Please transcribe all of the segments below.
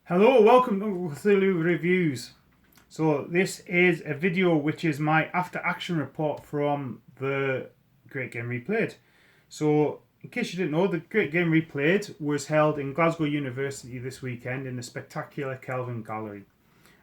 Hello, welcome to Waterloo Reviews. So this is a video which is my after action report from the Great Game Replayed. So in case you didn't know, the Great Game Replayed was held in Glasgow University this weekend in the spectacular Kelvin Gallery.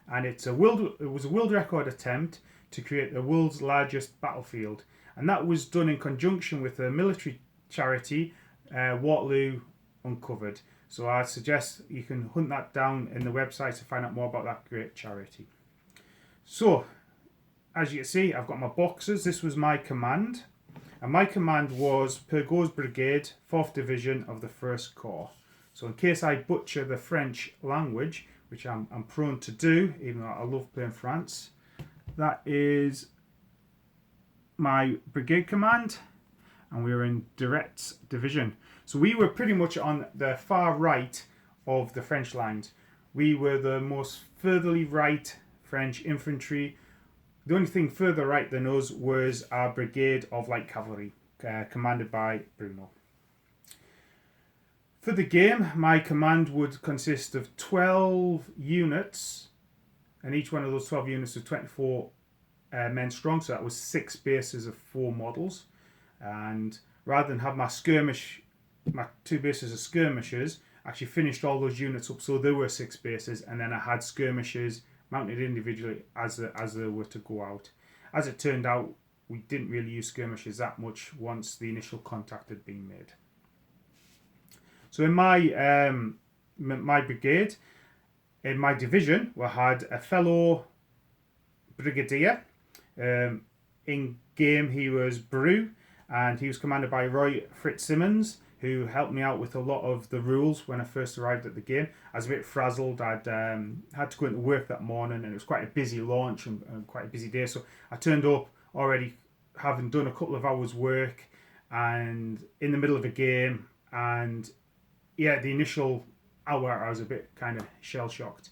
And it was a world record attempt to create the world's largest battlefield. And that was done in conjunction with the military charity Waterloo Uncovered. So I suggest you can hunt that down in the website to find out more about that great charity. So, as you can see, I've got my boxes. This was my command. And my command was Pergaud's Brigade, 4th Division of the 1st Corps. So in case I butcher the French language, which I'm prone to do, even though I love playing France, that is my brigade command. And we were in Duret's division. So we were pretty much on the far right of the French lines. We were the most furtherly right French infantry. The only thing further right than us was our brigade of light cavalry, commanded by Bruno. For the game, my command would consist of 12 units, and each one of those 12 units was 24 men strong, so that was 6 bases of 4 models. And rather than have my 2 bases of skirmishers, I actually finished all those units up, so there were 6 bases, and then I had skirmishers mounted individually as they were to go out. As it turned out, we didn't really use skirmishers that much once the initial contact had been made. So in my brigade, in my division, we had a fellow brigadier. In game, he was Bru, and he was commanded by Roy Fitzsimmons, who helped me out with a lot of the rules when I first arrived at the game. I was a bit frazzled. I'd had to go into work that morning, and it was quite a busy launch and quite a busy day. So I turned up already having done a couple of hours work and in the middle of a game. And yeah, the initial hour I was a bit kind of shell-shocked.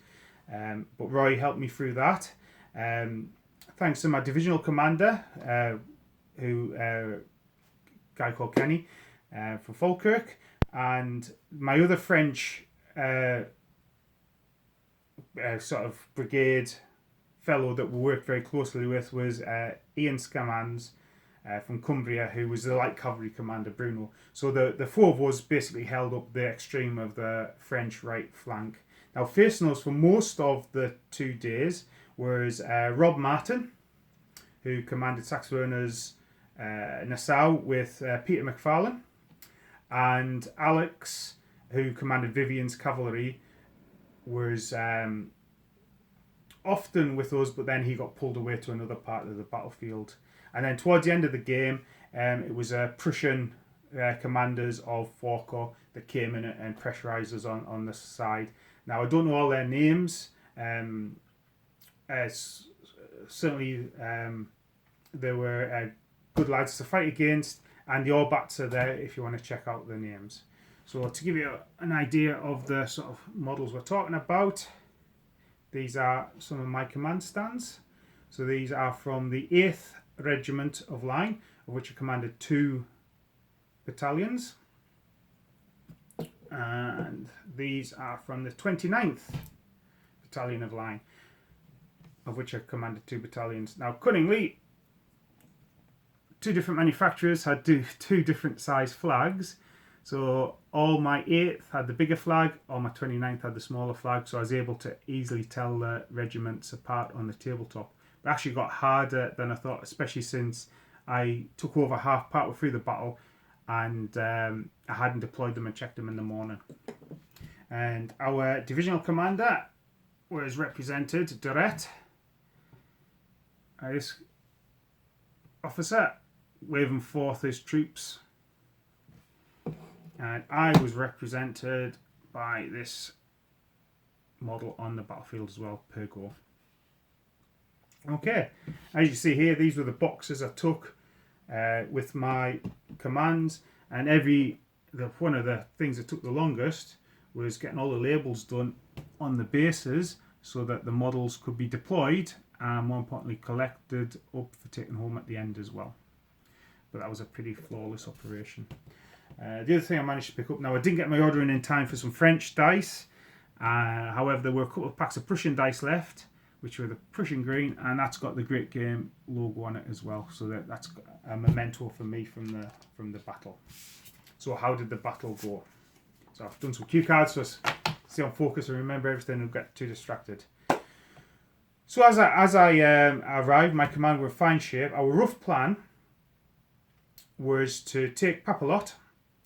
But Roy helped me through that. Thanks to my divisional commander, guy called Kenny from Falkirk, and my other French sort of brigade fellow that we worked very closely with was Ian Scamans from Cumbria, who was the light cavalry commander Bruno. So the 4 of us basically held up the extreme of the French right flank. Now facing us for most of the 2 days was Rob Martin, who commanded Saxe-Wehrner's Nassau with Peter McFarlane, and Alex, who commanded Vivian's cavalry, was often with us, but then he got pulled away to another part of the battlefield. And then towards the end of the game, it was Prussian commanders of Forco that came in and pressurised us on the side. Now I don't know all their names. Certainly they were good lads to fight against, and the Orbats are there if you want to check out the names. So to give you an idea of the sort of models we're talking about, these are some of my command stands. So these are from the 8th Regiment of Line, of which I commanded 2 battalions. And these are from the 29th Battalion of Line, of which I commanded 2 battalions. Now, cunningly, 2 different manufacturers had 2 different size flags. So all my 8th had the bigger flag, all my 29th had the smaller flag, so I was able to easily tell the regiments apart on the tabletop. It actually got harder than I thought, especially since I took over partway through the battle, and I hadn't deployed them and checked them in the morning. And our divisional commander was represented, Duret, this officer, waving forth his troops. And I was represented by this model on the battlefield as well, Pergaud. Okay, as you see here, these were the boxes I took with my commands, and one of the things that took the longest was getting all the labels done on the bases so that the models could be deployed and, more importantly, collected up for taking home at the end as well. But that was a pretty flawless operation. The other thing I managed to pick up, now I didn't get my order in time for some French dice, However, there were a couple of packs of Prussian dice left, which were the Prussian green, and that's got the Great Game logo on it as well. So that's a memento for me from the battle. So how did the battle go? So I've done some cue cards so stay on focus and remember everything and get too distracted. So as I arrived, my command were in fine shape. Our rough plan was to take Papillotte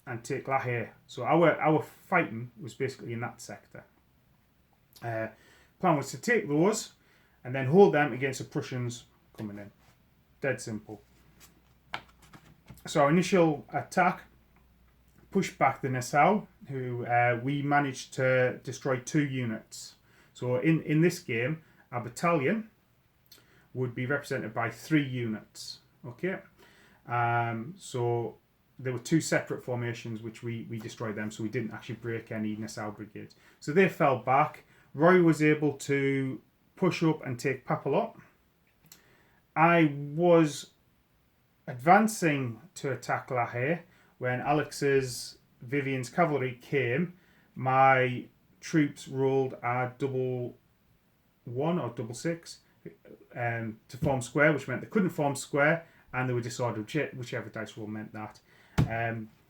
and take La Haye. So our fighting was basically in that sector. Plan was to take those and then hold them against the Prussians coming in. Dead simple. So our initial attack pushed back the Nassau, who we managed to destroy 2 units. So in this game, our battalion would be represented by 3 units. Okay, so there were 2 separate formations which we destroyed them, so we didn't actually break any Nassau brigades. So they fell back. Roy was able to push up and take Papillotte. I was advancing to attack La Haye when Vivian's cavalry came. My troops rolled a double 1 or double 6 to form square, which meant they couldn't form square, and they were disordered, whichever dice roll meant that.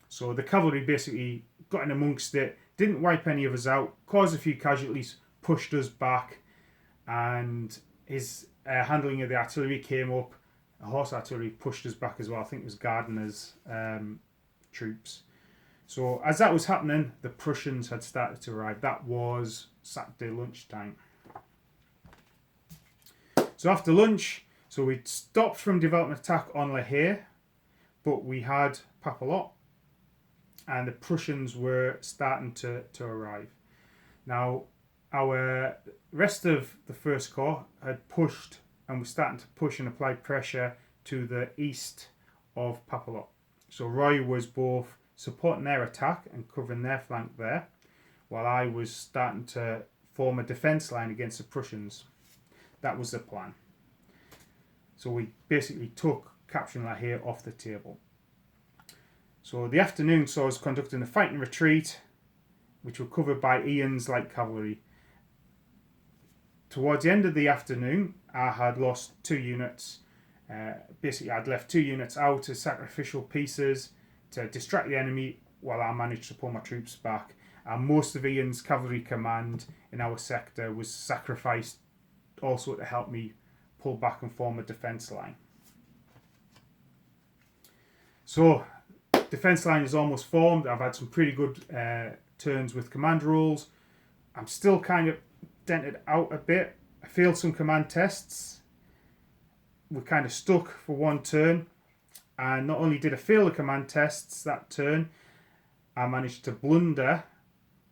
So the cavalry basically got in amongst it, didn't wipe any of us out, caused a few casualties, pushed us back, and his handling of the artillery came up. The horse artillery pushed us back as well. I think it was Gardiner's troops. So as that was happening, the Prussians had started to arrive. That was Saturday lunchtime. So after lunch, so we'd stopped from development attack on La Haye, but we had Papillotte, and the Prussians were starting to arrive. Now, our rest of the First Corps had pushed and was starting to push and apply pressure to the east of Papillotte. So Roy was both supporting their attack and covering their flank there, while I was starting to form a defence line against the Prussians. That was the plan. So we basically took capturing La Haye off the table. So the afternoon saw us conducting a fighting retreat, which were covered by Ian's light cavalry. Towards the end of the afternoon, I had lost 2 units. Basically, I'd left 2 units out as sacrificial pieces to distract the enemy while I managed to pull my troops back. And most of Ian's cavalry command in our sector was sacrificed also to help me pull back and form a defence line. So, defence line is almost formed. I've had some pretty good turns with command rolls. I'm still kind of dented out a bit. I failed some command tests. We're kind of stuck for one turn. And not only did I fail the command tests that turn, I managed to blunder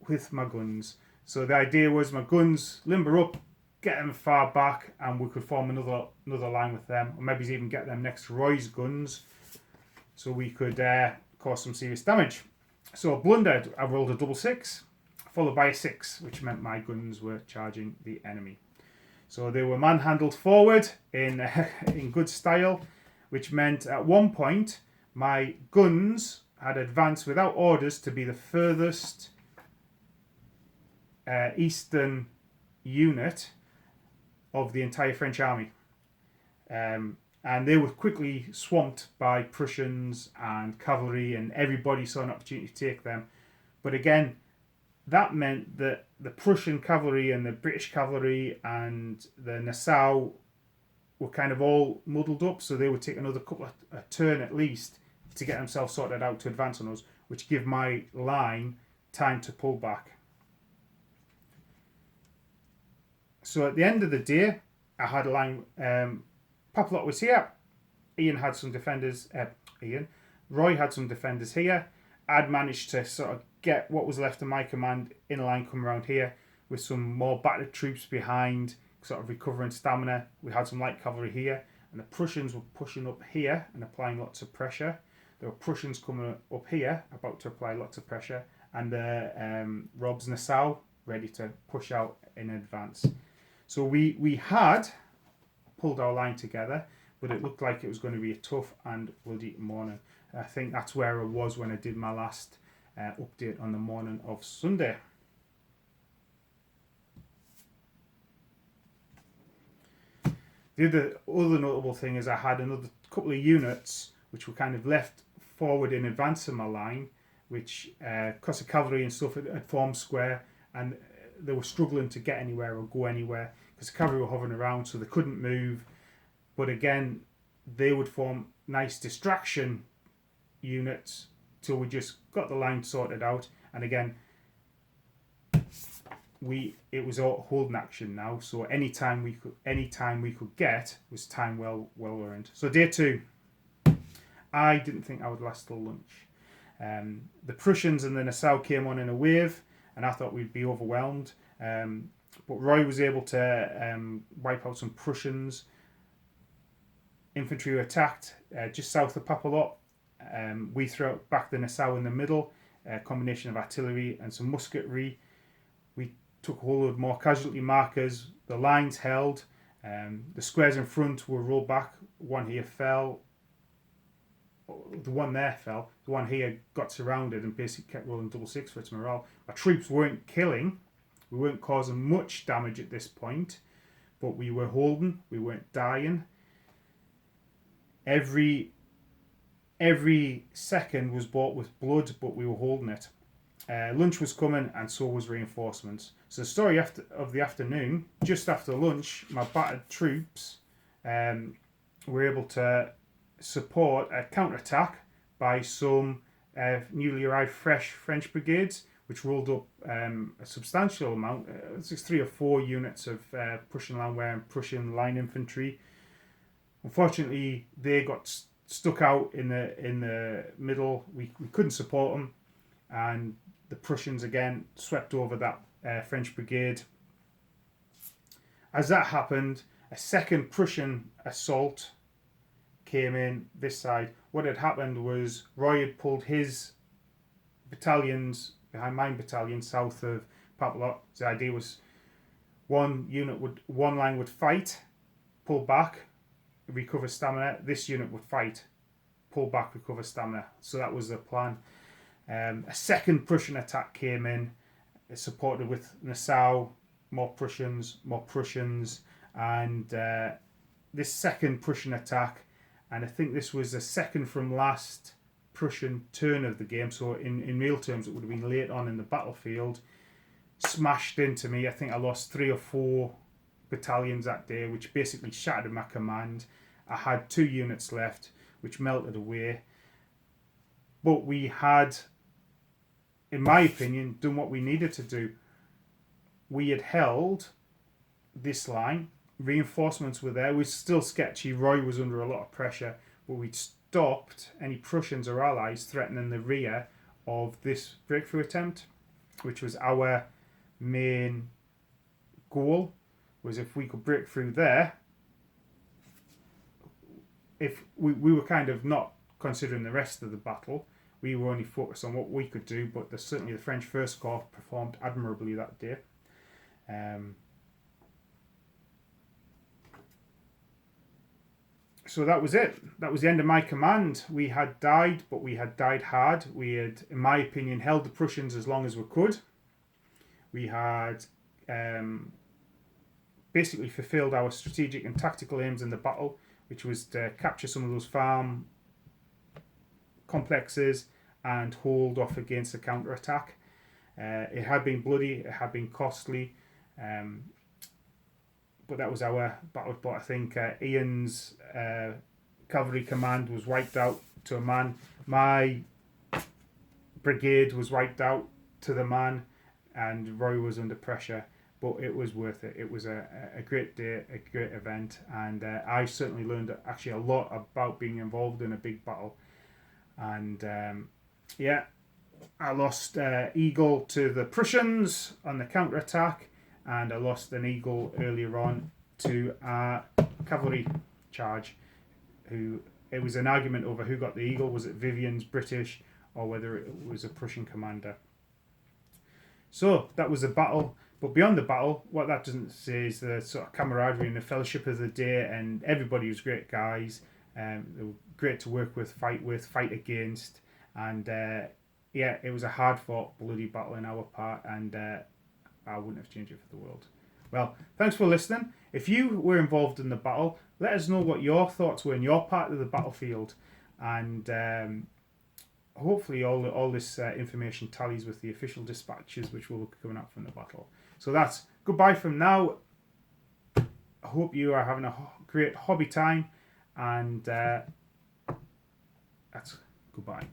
with my guns. So the idea was my guns limber up, get them far back, and we could form another line with them, or maybe even get them next to Roy's guns, so we could cause some serious damage. So I blundered. I rolled a double 6, followed by a 6, which meant my guns were charging the enemy. So they were manhandled forward in good style, which meant at one point my guns had advanced without orders to be the furthest eastern unit of the entire French army. And they were quickly swamped by Prussians and cavalry, and everybody saw an opportunity to take them. But again, that meant that the Prussian cavalry and the British cavalry and the Nassau were kind of all muddled up, so they would take another couple of a turn at least to get themselves sorted out to advance on us, which give my line time to pull back. So at the end of the day, I had a line. Papillotte was here. Roy had some defenders here. I'd managed to sort of get what was left of my command in a line, come around here with some more battered troops behind, sort of recovering stamina. We had some light cavalry here, and the Prussians were pushing up here and applying lots of pressure. There were Prussians coming up here, about to apply lots of pressure, and the Rob's Nassau ready to push out in advance. So we had pulled our line together, but it looked like it was going to be a tough and bloody morning. I think that's where I was when I did my last update on the morning of Sunday. The other notable thing is I had another couple of units which were kind of left forward in advance of my line, which because the cavalry and stuff had formed square, and they were struggling to get anywhere or go anywhere because the cavalry were hovering around, so they couldn't move. But again, they would form nice distraction units till we just got the line sorted out. And again, it was all holding action now. So any time we could get was time well earned. So day 2, I didn't think I would last till lunch. The Prussians and the Nassau came on in a wave, and I thought we'd be overwhelmed. But Roy was able to wipe out some Prussians. Infantry were attacked just south of Papelot. We threw back the Nassau in the middle, a combination of artillery and some musketry. We took a whole load more casualty markers. The lines held. The squares in front were rolled back. One here fell. The one there fell. The one here got surrounded and basically kept rolling 6 for its morale. Our troops weren't killing. We weren't causing much damage at this point, but we were holding. We weren't dying. Every second was bought with blood, but we were holding it. Lunch was coming, and so was reinforcements. So the story of the afternoon, just after lunch, my battered troops were able to support a counterattack by some newly arrived fresh French brigades, which rolled up a substantial amount. It's 3 or 4 units of Prussian landwehr and Prussian line infantry. Unfortunately, they got stuck out in the middle. We couldn't support them, and the Prussians again swept over that French brigade. As that happened, a second Prussian assault came in this side. What had happened was Roy had pulled his battalions behind my battalion south of Papelot. The idea was one line would fight, pull back, recover stamina. This unit would fight, pull back, recover stamina. So that was the plan. A second Prussian attack came in, supported with Nassau, more Prussians, and this second Prussian attack, and I think this was the second from last Prussian turn of the game, so in real terms it would have been late on in the battlefield, smashed into me. I think I lost 3 or 4 battalions that day, which basically shattered my command. I had 2 units left, which melted away. But we had, in my opinion, done what we needed to do. We had held this line. Reinforcements were there. We were still sketchy. Roy was under a lot of pressure, but we'd stopped any Prussians or allies threatening the rear of this breakthrough attempt, which was our main goal. Was if we could break through there, if we were kind of not considering the rest of the battle, we were only focused on what we could do, but certainly the French First Corps performed admirably that day. So that was it. That was the end of my command. We had died, but we had died hard. We had, in my opinion, held the Prussians as long as we could. We had basically fulfilled our strategic and tactical aims in the battle, which was to capture some of those farm complexes and hold off against the counter-attack. It had been bloody, it had been costly, but that was our battle. But I think Ian's cavalry command was wiped out to a man. My brigade was wiped out to the man, and Roy was under pressure. But it was worth it. It was a great day, a great event, and I certainly learned actually a lot about being involved in a big battle. And I lost Eagle to the Prussians on the counter-attack, and I lost an Eagle earlier on to our cavalry charge. It was an argument over who got the Eagle. Was it Vivian's British, or whether it was a Prussian commander? So that was the battle. But beyond the battle, what that doesn't say is the sort of camaraderie and the fellowship of the day, and everybody was great guys. They were great to work with, fight against, and it was a hard-fought, bloody battle in our part, and I wouldn't have changed it for the world. Well, thanks for listening. If you were involved in the battle, let us know what your thoughts were in your part of the battlefield, and hopefully all this information tallies with the official dispatches which will be coming up from the battle. So that's goodbye from now. I hope you are having a great hobby time, and that's goodbye.